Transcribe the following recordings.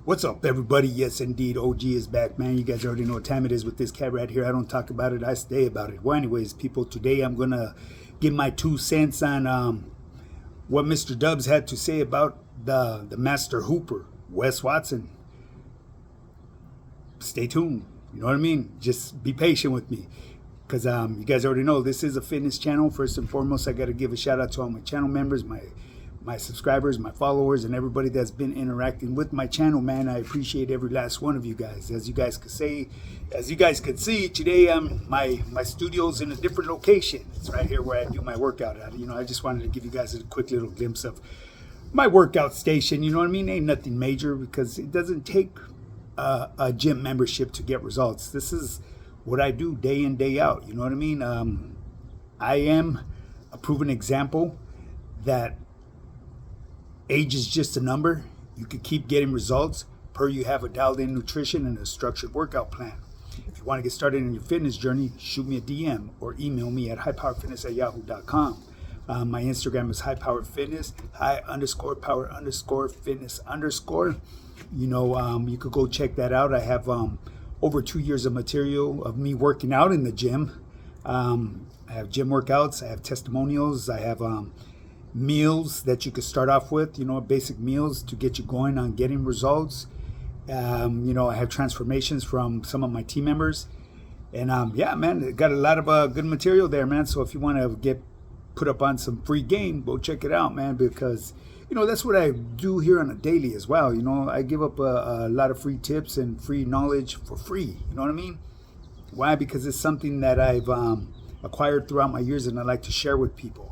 What's up, everybody? Yes, indeed, OG is back, man. You guys already know what time it is with this cat right here. I don't talk about it, I stay about it. Well, anyways, people, today I'm going to give my 2 cents on what Mr. Dubs had to say about the master hooper, Wes Watson. Stay tuned. You know what I mean? Just be patient with me. Because you guys already know this is a fitness channel. First and foremost, I got to give a shout out to all my channel members, my subscribers, my followers, and everybody that's been interacting with my channel, man. I appreciate every last one of you guys. As you guys could see today, my studio's in a different location. It's right here where I do my workout at. I just wanted to give you guys a quick little glimpse of my workout station. You know what I mean? Ain't nothing major because it doesn't take a gym membership to get results. This is what I do day in, day out. You know what I mean? I am a proven example that age is just a number. You can keep getting results per you have a dialed in nutrition and a structured workout plan. If you want to get started in your fitness journey, shoot me a DM or email me at highpowerfitness@yahoo.com. My Instagram is highpowerfitness, high_power_fitness_. You could go check that out. I have over 2 years of material of me working out in the gym. I have gym workouts, I have testimonials, I have meals that you could start off with, basic meals to get you going on getting results. I have transformations from some of my team members. And yeah, man, got a lot of good material there, man. So if you want to get put up on some free game, go check it out, man, because that's what I do here on a daily as well. I give up a lot of free tips and free knowledge for free. You know what I mean? Why? Because it's something that I've acquired throughout my years and I like to share with people.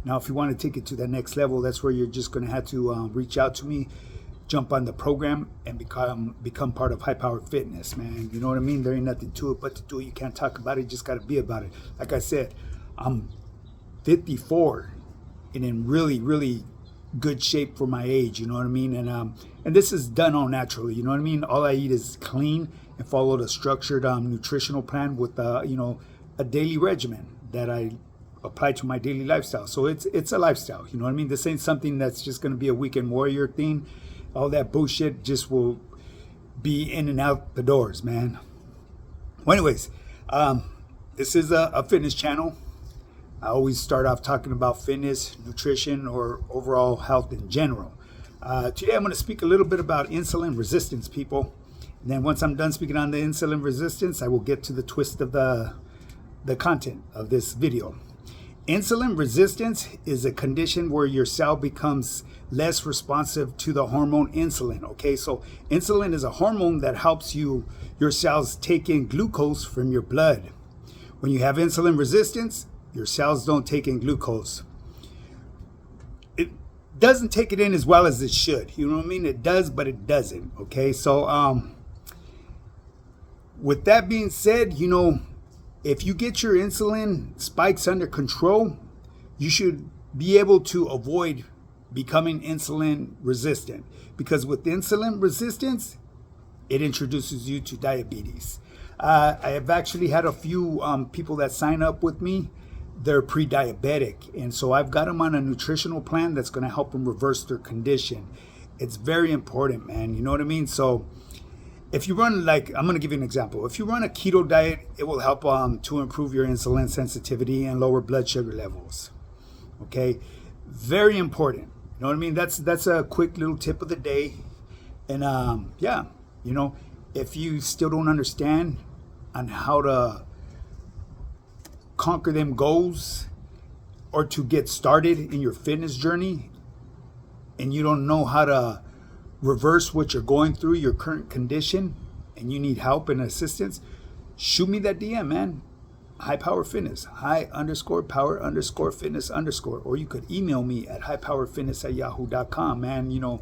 Now, if you want to take it to the next level, that's where you're just going to have to reach out to me, jump on the program, and become part of High Power Fitness, man. You know what I mean? There ain't nothing to it but to do it. You can't talk about it. You just got to be about it. Like I said, I'm 54 and in really, really good shape for my age. You know what I mean? And this is done all naturally. You know what I mean? All I eat is clean and follow the structured nutritional plan with a daily regimen that I apply to my daily lifestyle. So it's a lifestyle. You know what I mean? This ain't something that's just going to be a weekend warrior thing. All that bullshit just will be in and out the doors, man. Well, anyways, this is a fitness channel. I always start off talking about fitness, nutrition, or overall health in general. Today I'm going to speak a little bit about insulin resistance, people. And then once I'm done speaking on the insulin resistance, I will get to the twist of the content of this video. Insulin resistance is a condition where your cell becomes less responsive to the hormone insulin. Okay, so insulin is a hormone that helps your cells take in glucose from your blood. When you have insulin resistance, your cells don't take in glucose. It doesn't take it in as well as it should. You know what I mean? It does, but it doesn't. Okay, so with that being said, if you get your insulin spikes under control, you should be able to avoid becoming insulin resistant. Because with insulin resistance, it introduces you to diabetes. I have actually had a few people that sign up with me. They're pre-diabetic. And so I've got them on a nutritional plan that's going to help them reverse their condition. It's very important, man. You know what I mean? So if you run, I'm going to give you an example. If you run a keto diet, it will help to improve your insulin sensitivity and lower blood sugar levels. Okay, very important. You know what I mean? That's a quick little tip of the day. And yeah, if you still don't understand on how to conquer them goals or to get started in your fitness journey, and you don't know how to reverse what you're going through, your current condition, and you need help and assistance, shoot me that DM, man. High Power Fitness, high_power_fitness_, or you could email me at highpowerfitness@yahoo.com, man.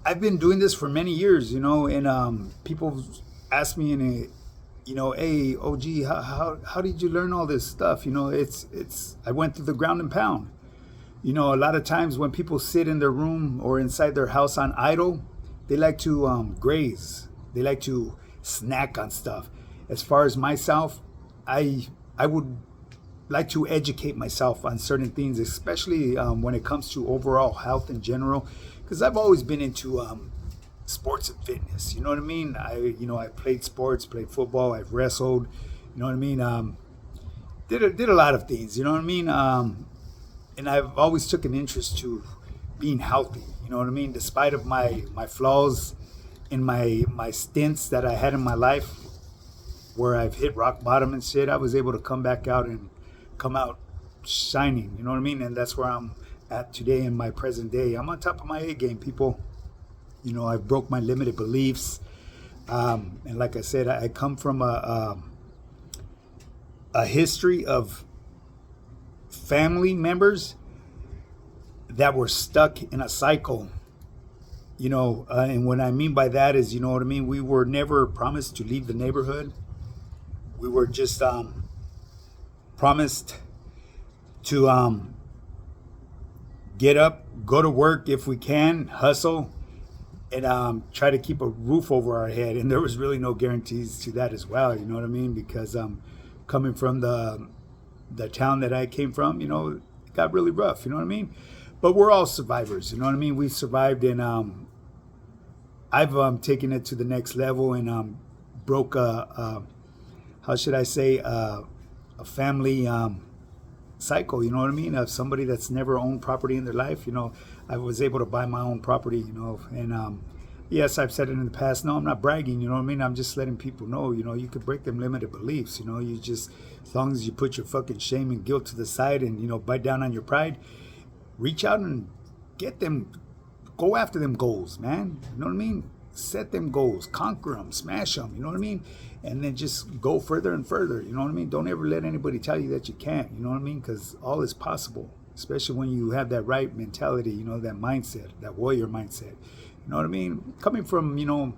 I've been doing this for many years, and people ask me hey, OG, how did you learn all this stuff? I went through the ground and pound. A lot of times when people sit in their room or inside their house on idle, they like to graze. They like to snack on stuff. As far as myself, I would like to educate myself on certain things, especially when it comes to overall health in general, because I've always been into sports and fitness. You know what I mean? I played sports, played football, I've wrestled. You know what I mean? Did a lot of things. You know what I mean? And I've always took an interest to being healthy. You know what I mean? Despite of my flaws in my stints that I had in my life, where I've hit rock bottom and shit, I was able to come back out and come out shining. You know what I mean? And that's where I'm at today in my present day. I'm on top of my A game, people. You know, I've broke my limited beliefs. And like I said, I come from a history of family members that were stuck in a cycle. You know, and what I mean by that is, you know what I mean? We were never promised to leave the neighborhood. We were just promised to get up, go to work if we can, hustle, and try to keep a roof over our head. And there was really no guarantees to that as well, you know what I mean? Because coming from the town that I came from, you know, it got really rough, you know what I mean? But we're all survivors, you know what I mean? We survived, and I've taken it to the next level and broke how should I say, a family cycle, you know what I mean? Of somebody that's never owned property in their life. You know, I was able to buy my own property, you know, and yes, I've said it in the past. No, I'm not bragging, you know what I mean? I'm just letting people know, you know, you could break them limited beliefs, you know, you just, as long as you put your fucking shame and guilt to the side and, you know, bite down on your pride, reach out and get them, go after them goals, man. You know what I mean? Set them goals, conquer them, smash them, you know what I mean? And then just go further and further, you know what I mean? Don't ever let anybody tell you that you can't, you know what I mean? Because all is possible, especially when you have that right mentality, you know, that mindset, that warrior mindset, you know what I mean? Coming from, you know,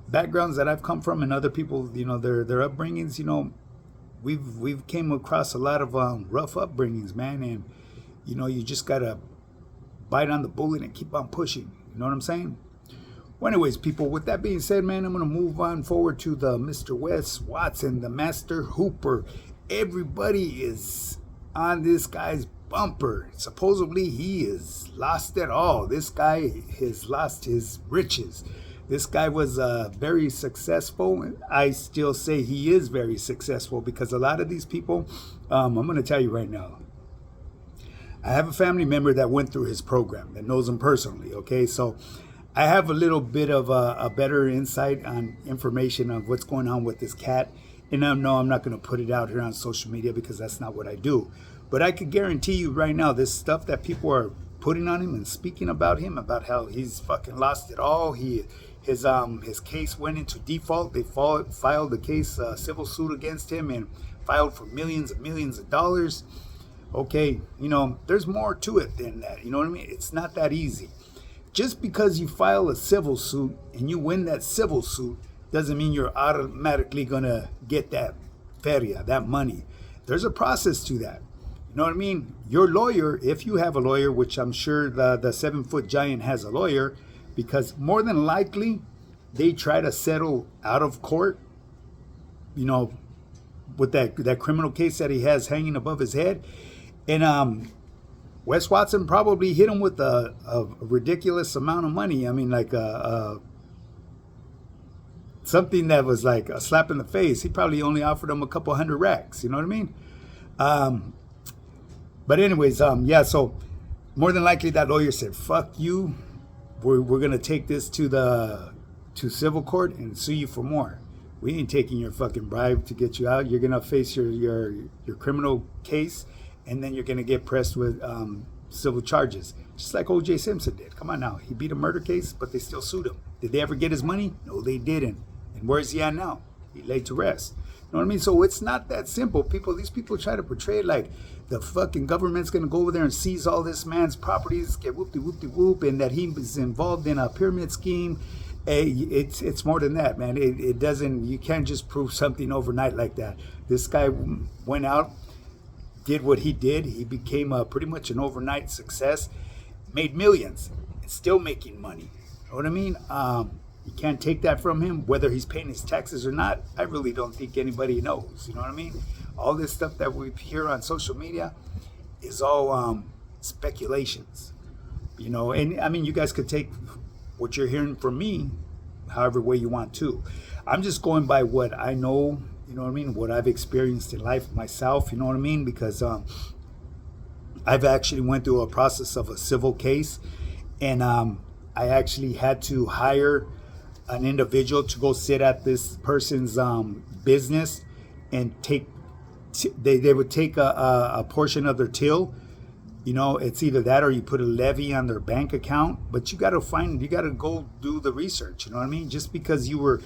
backgrounds that I've come from and other people, you know, their upbringings, you know, we've came across a lot of rough upbringings, man, and, you know, you just gotta bite on the bullet and keep on pushing, you know what I'm saying? Well, anyways, people, with that being said, man, I'm going to move on forward to the Mr. Wes Watson, the Master Hooper. Everybody is on this guy's bumper. Supposedly, he is lost it all. This guy has lost his riches. This guy was very successful. I still say he is very successful because a lot of these people, I'm going to tell you right now, I have a family member that went through his program, that knows him personally, okay? So I have a little bit of a better insight on information of what's going on with this cat. And no, I'm not going to put it out here on social media because that's not what I do. But I could guarantee you right now, this stuff that people are putting on him and speaking about him, about how he's fucking lost it all. His case went into default. They filed the case, civil suit against him, and filed for millions and millions of dollars. Okay, you know, there's more to it than that. You know what I mean? It's not that easy. Just because you file a civil suit and you win that civil suit doesn't mean you're automatically going to get that feria, that money. There's a process to that. You know what I mean? Your lawyer, if you have a lawyer, which I'm sure the 7-foot giant has a lawyer, because more than likely they try to settle out of court, you know, with that criminal case that he has hanging above his head. And Wes Watson probably hit him with a ridiculous amount of money. I mean, like something that was like a slap in the face. He probably only offered him a couple hundred racks. You know what I mean? But anyways, yeah. So more than likely, that lawyer said, "Fuck you. We're gonna take this to civil court and sue you for more. We ain't taking your fucking bribe to get you out. You're gonna face your criminal case." And then you're going to get pressed with civil charges, just like O.J. Simpson did. Come on now. He beat a murder case, but they still sued him. Did they ever get his money? No, they didn't. And where's he at now? He laid to rest. You know what I mean? So it's not that simple. These people try to portray it like the fucking government's going to go over there and seize all this man's properties, get whoop-de-whoop-de-whoop, and that he was involved in a pyramid scheme. It's more than that, man. It doesn't, you can't just prove something overnight like that. This guy went out, did what he did. He became pretty much an overnight success, made millions, and still making money. You know what I mean? You can't take that from him, whether he's paying his taxes or not. I really don't think anybody knows. You know what I mean? All this stuff that we hear on social media is all speculations. And I mean, you guys could take what you're hearing from me however way you want to. I'm just going by what I know, what I've experienced in life myself, because I've actually went through a process of a civil case, and I actually had to hire an individual to go sit at this person's business and they would take a portion of their till. It's either that or you put a levy on their bank account, but you got to go do the research. Just because you were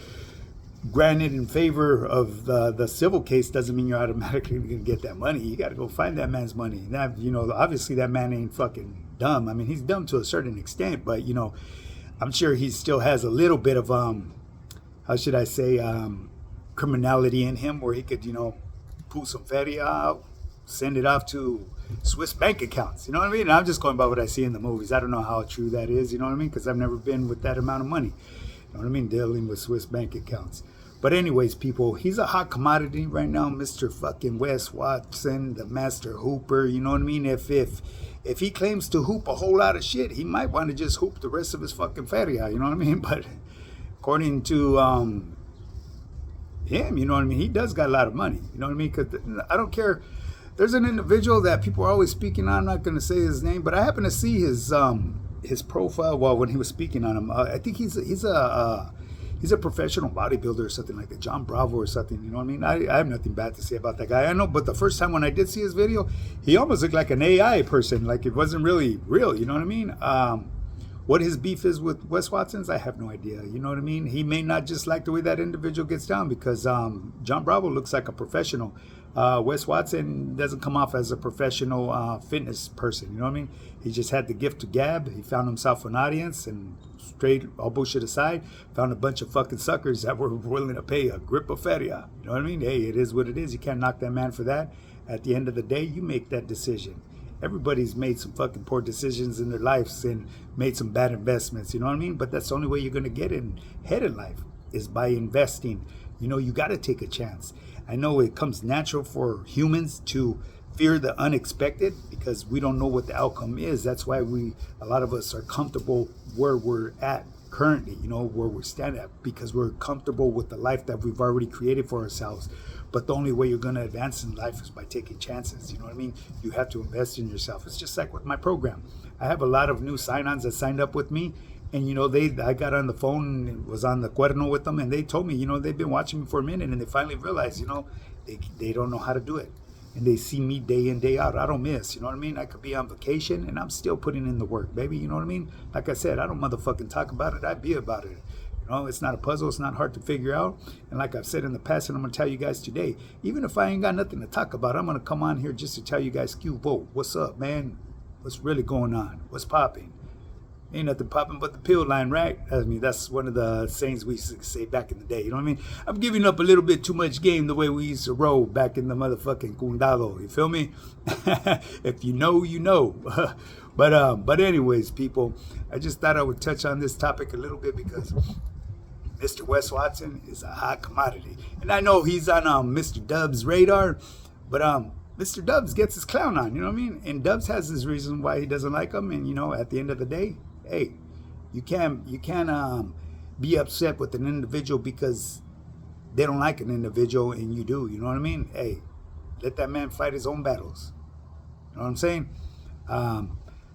granted in favor of the civil case doesn't mean you're automatically going to get that money. You got to go find that man's money. That, obviously that man ain't fucking dumb. I mean, he's dumb to a certain extent, but I'm sure he still has a little bit of how should I say, criminality in him, where he could pull some feria out, send it off to Swiss bank accounts. You know what I mean? And I'm just going by what I see in the movies. I don't know how true that is. You know what I mean? Because I've never been with that amount of money. You know what I mean? Dealing with Swiss bank accounts. But anyways, people, he's a hot commodity right now, Mr. fucking Wes Watson, the master hooper. You know what I mean? If he claims to hoop a whole lot of shit, he might want to just hoop the rest of his fucking feria. You know what I mean? But according to him, you know what I mean? He does got a lot of money. You know what I mean? Because I don't care. There's an individual that people are always speaking on. I'm not going to say his name, but I happen to see his profile. Well, when he was speaking on him, I think he's a professional bodybuilder or something like that, John Bravo or something. You know what I mean? I have nothing bad to say about that guy. I know, but the first time when I did see his video, he almost looked like an AI person, like it wasn't really real. You know what I mean? What his beef is with Wes Watson's, I have no idea. You know what I mean? He may not just like the way that individual gets down, because John Bravo looks like a professional. Wes Watson doesn't come off as a professional fitness person. You know what I mean? He just had the gift to gab. He found himself an audience, and straight, all bullshit aside, found a bunch of fucking suckers that were willing to pay a grip of feria. You know what I mean? Hey, it is what it is. You can't knock that man for that. At the end of the day, you make that decision. Everybody's made some fucking poor decisions in their lives and made some bad investments, you know what I mean? But that's the only way you're going to get ahead in life, is by investing. You got to take a chance. I know it comes natural for humans to fear the unexpected, because we don't know what the outcome is. That's why a lot of us are comfortable where we're at currently, where we stand at, because we're comfortable with the life that we've already created for ourselves. But the only way you're going to advance in life is by taking chances. You know what I mean? You have to invest in yourself. It's just like with my program. I have a lot of new sign-ons that signed up with me. And, I got on the phone and was on the cuerno with them. And they told me, they've been watching me for a minute. And they finally realized, they don't know how to do it. And they see me day in, day out. I don't miss. You know what I mean? I could be on vacation and I'm still putting in the work, baby. You know what I mean? Like I said, I don't motherfucking talk about it. I be about it. It's not a puzzle. It's not hard to figure out. And like I've said in the past, and I'm going to tell you guys today, even if I ain't got nothing to talk about, I'm going to come on here just to tell you guys, whoa, what's up, man? What's really going on? What's popping? Ain't nothing popping but the pill line, right? I mean, that's one of the sayings we used to say back in the day. You know what I mean? I'm giving up a little bit too much game the way we used to roll back in the motherfucking Condado. You feel me? If you know, you know. But anyways, people, I just thought I would touch on this topic a little bit, because Mr. Wes Watson is a hot commodity. And I know he's on Mr. Dub's radar, but Mr. Dubs gets his clown on, you know what I mean? And Dubs has his reason why he doesn't like him. And, at the end of the day, hey, you can't be upset with an individual because they don't like an individual and you do, you know what I mean? Hey, let that man fight his own battles. You know what I'm saying?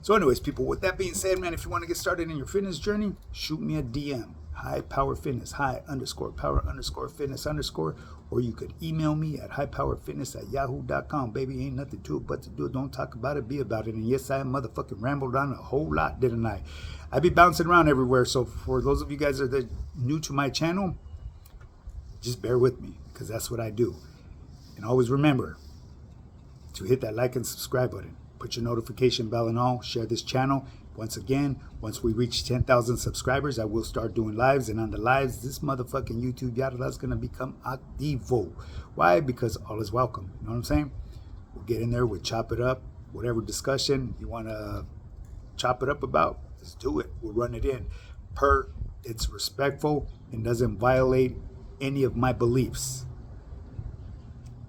So anyways, people, with that being said, man, if you want to get started in your fitness journey, shoot me a DM. High Power Fitness, high_power_fitness_, or you could email me at highpowerfitness@yahoo.com. Baby, ain't nothing to it but to do it. Don't talk about it, be about it. And yes, I motherfucking rambled on a whole lot, didn't I? I be bouncing around everywhere. So for those of you guys that are new to my channel, just bear with me, because that's what I do. And always remember to hit that like and subscribe button. Put your notification bell and all. Share this channel. Once again, once we reach 10,000 subscribers, I will start doing lives. And on the lives, this motherfucking YouTube yada is going to become activo. Why? Because all is welcome. You know what I'm saying? We'll get in there. We'll chop it up. Whatever discussion you want to chop it up about, let's do it. We'll run it in. It's respectful and doesn't violate any of my beliefs.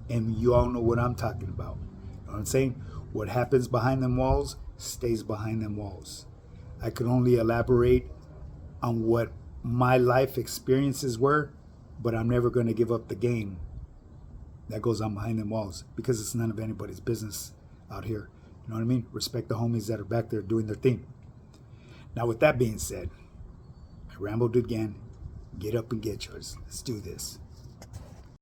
And you all know what I'm talking about. You know what I'm saying? What happens behind them walls stays behind them walls. I could only elaborate on what my life experiences were, but I'm never going to give up the game that goes on behind them walls, because it's none of anybody's business out here. You know what I mean? Respect the homies that are back there doing their thing. Now, with that being said, I rambled again. Get up and get yours. Let's do this.